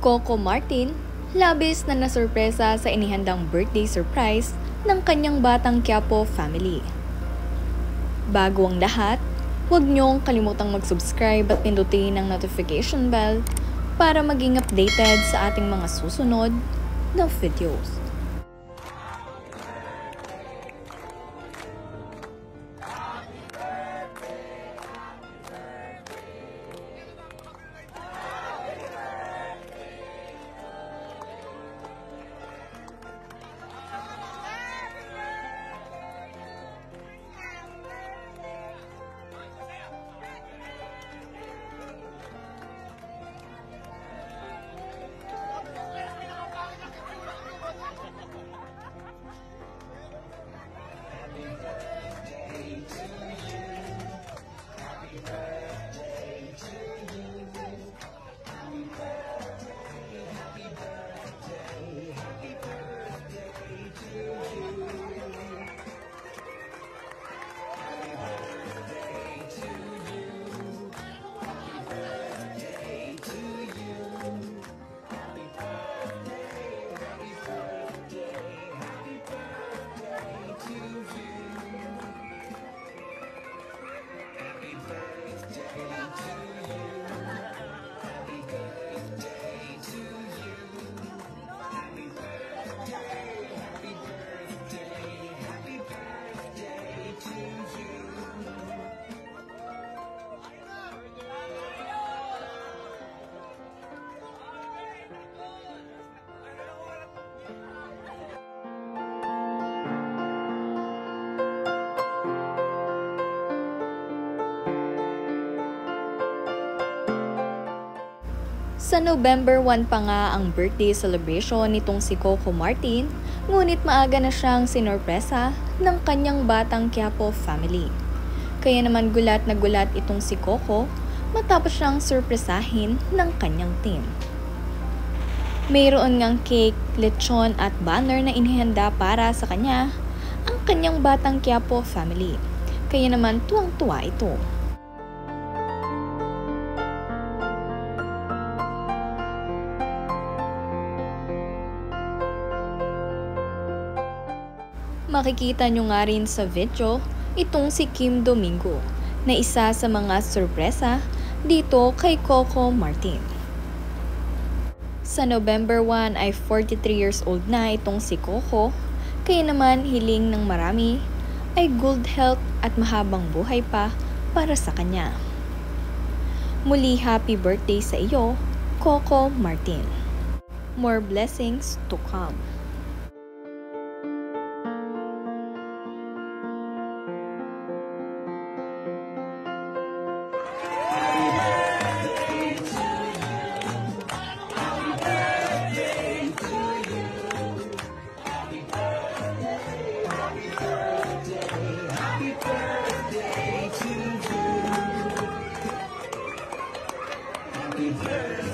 Coco Martin, labis na nasurpresa sa inihandang birthday surprise ng kanyang batang Quiapo family. Bago ang lahat, huwag niyong kalimutang mag-subscribe at pindutin ang notification bell para maging updated sa ating mga susunod na videos. Sa November 1 pa nga ang birthday celebration nitong si Coco Martin, ngunit maaga na siyang sinorpresa ng kanyang batang Quiapo family. Kaya naman gulat na gulat itong si Coco matapos siyang surpresahin ng kanyang team. Mayroon ngang cake, lechon at banner na inihanda para sa kanya ang kanyang batang Quiapo family. Kaya naman tuwang-tuwa ito. Makikita nyo nga rin sa video itong si Kim Domingo na isa sa mga sorpresa dito kay Coco Martin. Sa November 1 ay 43 years old na itong si Coco, kaya naman hiling ng marami ay good health at mahabang buhay pa para sa kanya. Muli happy birthday sa iyo, Coco Martin. More blessings to come. Happy birthday.